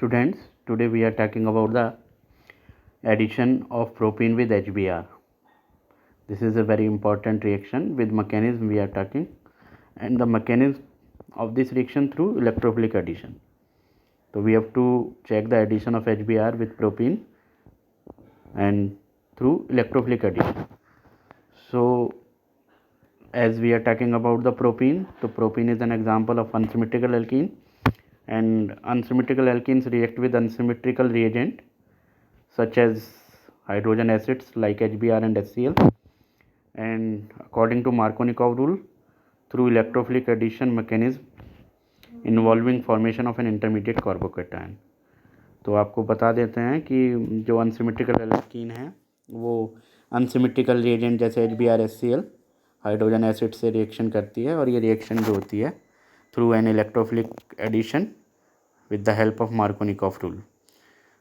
Students, today we are talking about the addition of propene with HBr. This is a very important reaction with mechanism we are talking, and the mechanism of this reaction through electrophilic addition. So we have to check the addition of HBr with propene and through electrophilic addition. So as we are talking about the propene, so propene is an example of unsymmetrical alkene, and unsymmetrical alkenes react with unsymmetrical reagent such as hydrogen acids like HBr and HCl, and according to Markovnikov rule, through electrophilic addition mechanism involving formation of an intermediate carbocation. तो आपको बता देते हैं कि जो unsymmetrical alkene है वो unsymmetrical reagent जैसे HBr HCl हाइड्रोजन एसिड से रिएक्शन करती है, और ये रिएक्शन जो होती है through an electrophilic addition with the help of Markovnikov rule,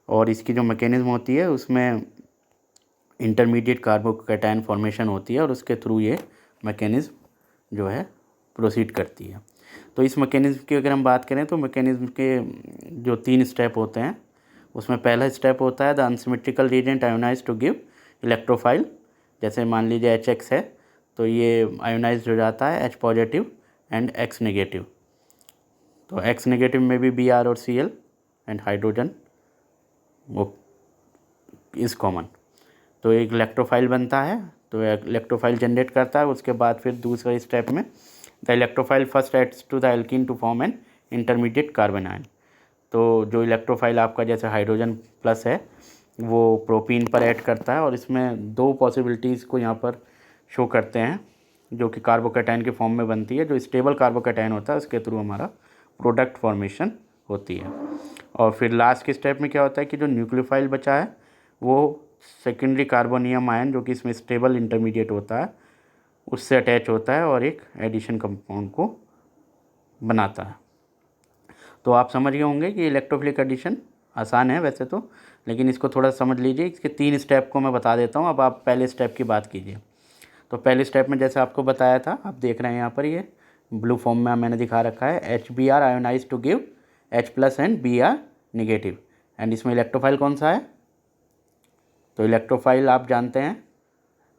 और इसकी जो मैकेनिज्म होती है उसमें इंटरमीडिएट कार्बोकैटायन फॉर्मेशन होती है और उसके थ्रू ये मैकेनिज्म जो है प्रोसीड करती है। तो इस मैकेनिज्म की अगर हम बात करें तो मैकेनिज्म के जो 3 स्टेप होते हैं उसमें पहला स्टेप होता है the unsymmetrical reagent ionise to give electrophile. जैसे मान लीजिए HX है तो ये आयोनाइज हो जाता है H positive and X negative. तो X नेगेटिव में भी Br और Cl एंड हाइड्रोजन वो इज़ कॉमन। तो एक इलेक्ट्रोफाइल बनता है, तो इलेक्ट्रोफाइल जनरेट करता है। उसके बाद फिर दूसरे स्टेप में the electrophile first adds to the alkene to form an intermediate carbon ion. तो जो इलेक्ट्रोफाइल आपका जैसे हाइड्रोजन प्लस है वो प्रोपीन पर ऐड करता है, और इसमें 2 पॉसिबिलिटीज़ को यहाँ पर शो करते हैं जो कि कार्बोकैटायन के फॉर्म में बनती है। जो स्टेबल कार्बोकैटायन होता है उसके थ्रू हमारा प्रोडक्ट फॉर्मेशन होती है। और फिर लास्ट के स्टेप में क्या होता है कि जो न्यूक्लियोफाइल बचा है वो सेकेंडरी कार्बोनियम आयन जो कि इसमें स्टेबल इंटरमीडिएट होता है उससे अटैच होता है और एक एडिशन कंपाउंड को बनाता है। तो आप समझ गए होंगे कि इलेक्ट्रोफिलिक एडिशन आसान है वैसे तो, लेकिन इसको थोड़ा समझ लीजिए। इसके 3 स्टेप को मैं बता देता हूँ। अब आप पहले स्टेप की बात कीजिए। तो पहले स्टेप में जैसे आपको बताया था, आप देख रहे हैं यहाँ पर ये ब्लू फॉर्म में मैंने दिखा रखा है HBr ionise to give H+ and Br negative, and इसमें इलेक्ट्रोफाइल कौन सा है? तो इलेक्ट्रोफाइल आप जानते हैं,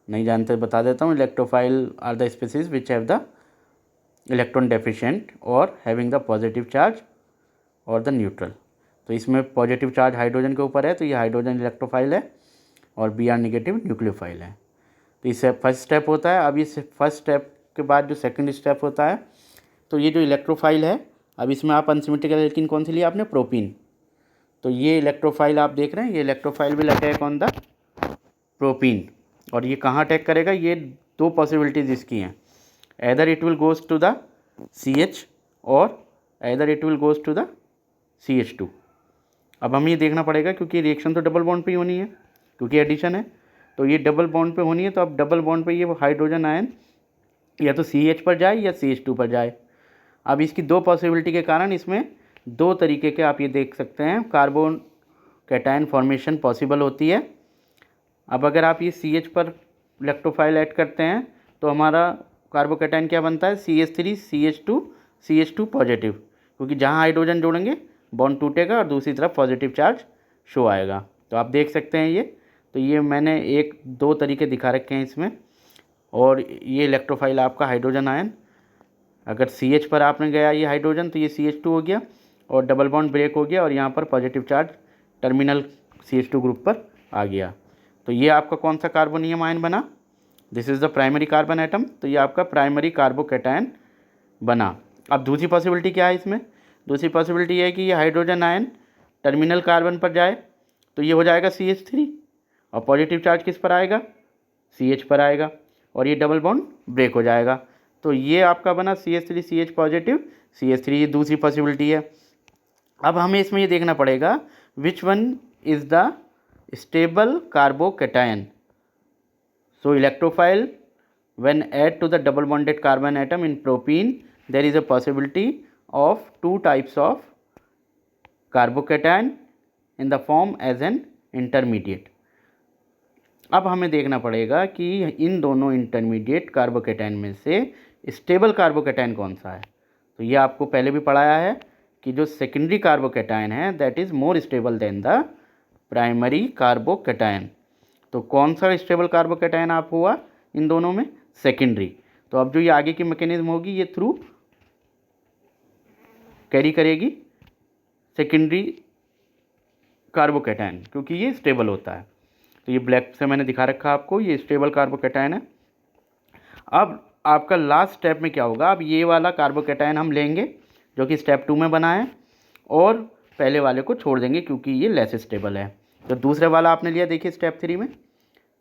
नहीं जानते बता देता हूँ। Electrophile are the species which have the electron deficient और हैविंग द पॉजिटिव चार्ज और द न्यूट्रल। तो इसमें पॉजिटिव चार्ज हाइड्रोजन के ऊपर है तो ये हाइड्रोजन इलेक्ट्रोफाइल है, और Br निगेटिव न्यूक्लियोफाइल है। तो इससे फर्स्ट स्टेप होता है। अब इस फर्स्ट स्टेप के बाद जो सेकंड स्टेप होता है, तो ये जो इलेक्ट्रोफाइल है, अब इसमें आप अनसिमेट्रिकल एल्कीन कौन सी लिया आपने? प्रोपीन। तो ये इलेक्ट्रोफाइल आप देख रहे हैं, ये electrophile will attack on the propene. और ये कहाँ अटैक करेगा? ये 2 पॉसिबिलिटीज़ इसकी हैं, either it will goes to the CH और either it will goes to the CH2। अब हमें ये देखना पड़ेगा क्योंकि रिएक्शन तो डबल बॉन्ड पे ही होनी है क्योंकि एडिशन है, तो ये डबल बॉन्ड पे होनी है। तो अब डबल बॉन्ड पे ये हाइड्रोजन आयन या तो CH पर जाए या CH2 पर जाए। अब इसकी 2 पॉसिबिलिटी के कारण इसमें 2 तरीके के आप ये देख सकते हैं कार्बन कैटायन फॉर्मेशन पॉसिबल होती है। अब अगर आप ये CH पर इलेक्ट्रोफाइल ऐड करते हैं तो हमारा कार्बोकैटायन क्या बनता है? CH3 CH2 CH2 पॉजिटिव, क्योंकि जहाँ हाइड्रोजन जोड़ेंगे बॉन्ड टूटेगा और दूसरी तरफ पॉजिटिव चार्ज शो आएगा। तो आप देख सकते हैं ये, तो ये मैंने 1-2 तरीके दिखा रखे हैं इसमें। और ये इलेक्ट्रोफाइल आपका हाइड्रोजन आयन, अगर CH पर आपने गया ये हाइड्रोजन तो ये CH2 हो गया और डबल बॉन्ड ब्रेक हो गया और यहाँ पर positive charge terminal CH2 group पर आ गया। तो ये आपका कौन सा कार्बोनियम आयन बना? This is the primary carbon atom. तो ये आपका प्राइमरी कार्बोकैटायन बना। अब दूसरी पॉसिबिलिटी क्या है इसमें? दूसरी पॉसिबिलिटी ये है कि ये हाइड्रोजन आयन टर्मिनल कार्बन पर जाए तो ये हो जाएगा CH3, और पॉजिटिव चार्ज किस पर आएगा? CH पर आएगा, और ये डबल बॉन्ड ब्रेक हो जाएगा। तो ये आपका बना CH3 CH पॉजिटिव CH3, ये दूसरी पॉसिबिलिटी है। अब हमें इसमें ये देखना पड़ेगा which one is the stable carbocation. So electrophile when add to the double bonded carbon atom in propene there is a possibility of 2 types of carbocation in the form as an intermediate। अब हमें देखना पड़ेगा कि इन दोनों intermediate carbocation में से stable carbocation कौन सा है। तो ये आपको पहले भी पढ़ाया है कि जो सेकेंडरी कार्बोकैटायन है that is more stable then the primary carbocation. तो कौन सा स्टेबल कार्बोकैटायन आप हुआ इन दोनों में? सेकेंडरी। तो अब जो ये आगे की मैकेनिज्म होगी ये थ्रू कैरी करेगी सेकेंडरी कार्बोकैटायन, क्योंकि ये स्टेबल होता है। तो ये ब्लैक से मैंने दिखा रखा आपको, ये स्टेबल कार्बोकैटायन है। अब आपका लास्ट स्टेप में क्या होगा, अब ये वाला कार्बोकैटायन हम लेंगे जो कि स्टेप 2 में बना है, और पहले वाले को छोड़ देंगे क्योंकि ये लेस स्टेबल है। तो दूसरे वाला आपने लिया, देखिए स्टेप 3 में,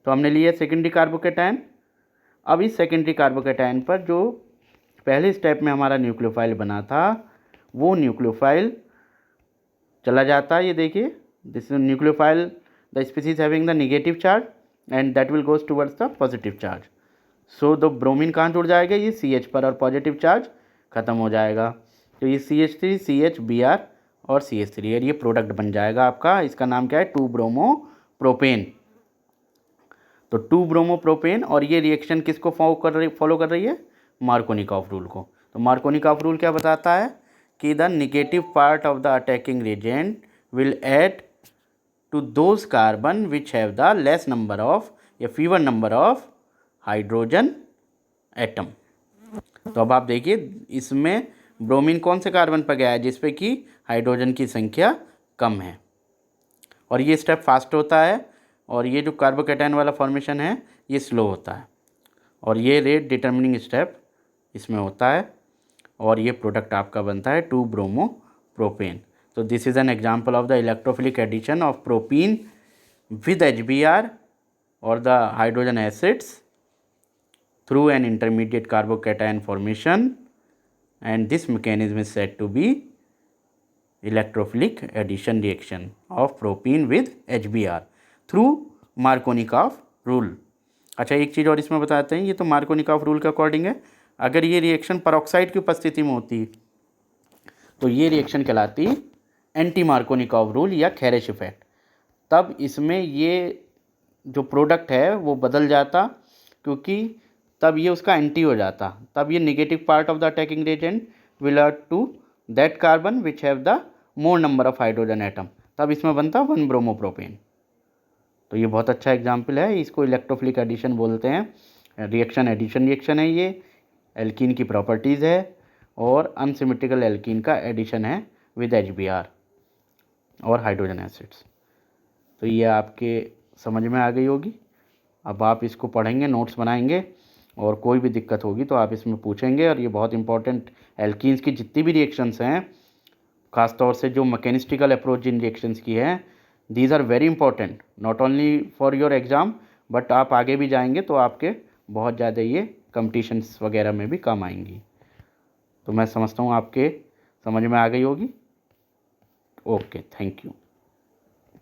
तो हमने लिया सेकेंडरी कार्बोकैटायन। अब इस सेकेंडरी कार्बोकैटायन पर जो पहले स्टेप में हमारा न्यूक्लियोफाइल बना था वो न्यूक्लियोफाइल चला जाता है। ये देखिए, this nucleophile the species having the negative charge and that will goes towards the positive charge. So the bromine कहाँ जुड़ जाएगा, ये CH पर, और पॉजिटिव चार्ज ख़त्म हो जाएगा। तो ये CH3 CH Br और CH3 और ये प्रोडक्ट बन जाएगा आपका। इसका नाम क्या है, 2-ब्रोमो प्रोपेन। तो 2-ब्रोमो प्रोपेन, और ये रिएक्शन किसको फॉलो कर रही है, मार्कोनिकॉफ रूल को। तो मार्कोनिकॉफ रूल क्या बताता है कि the negative part of the attacking reagent will add to those carbon which have the less number of या fewer number of hydrogen atom. तो अब आप देखिए इसमें ब्रोमीन कौन से कार्बन पर गया है, जिसपे कि हाइड्रोजन की संख्या कम है, और ये स्टेप फास्ट होता है, और ये जो कार्बोकैटायन वाला फॉर्मेशन है ये स्लो होता है, और ये रेट डिटर्मिनिंग स्टेप इसमें होता है, और ये प्रोडक्ट आपका बनता है 2-ब्रोमो प्रोपेन। तो this is an example of the electrophilic addition of propene with HBr और the hydrogen acids through an intermediate carbocation formation, and this mechanism is said to be electrophilic addition reaction of propene with HBr through Markovnikov rule। अच्छा, एक चीज़ और इसमें बताते हैं, ये तो Markovnikov rule के अकॉर्डिंग है। अगर ये रिएक्शन परऑक्साइड की उपस्थिति में होती तो ये रिएक्शन कहलाती एंटी मार्कोनिकॉफ रूल या खेरेश इफेक्ट। तब इसमें ये जो प्रोडक्ट है वो बदल जाता, क्योंकि तब ये उसका एंटी हो जाता। तब ये negative part of the attacking reagent will add to that carbon which have the more number of hydrogen atom, तब इसमें बनता 1-ब्रोमो प्रोपेन। तो ये बहुत अच्छा एग्जाम्पल है, इसको इलेक्ट्रोफिलिक एडिशन बोलते हैं। रिएक्शन एडिशन रिएक्शन है ये, एल्कीन की प्रॉपर्टीज़ है, और अनसिमेट्रिकल एल्कीन का एडिशन है विद HBr और हाइड्रोजन एसिड्स। तो ये आपके समझ में आ गई होगी। अब आप इसको पढ़ेंगे, नोट्स बनाएंगे, और कोई भी दिक्कत होगी तो आप इसमें पूछेंगे। और ये बहुत इंपॉर्टेंट, एल्कीन्स की जितनी भी रिएक्शंस हैं, ख़ास तौर से जो मैकेनिस्टिकल अप्रोच जिन रिएक्शंस की है, these are very important not only for your exam, but आप आगे भी जाएंगे तो आपके बहुत ज़्यादा ये कंपटीशंस वगैरह में भी काम आएंगी। तो मैं समझता हूँ आपके समझ में आ गई होगी। Okay, thank you.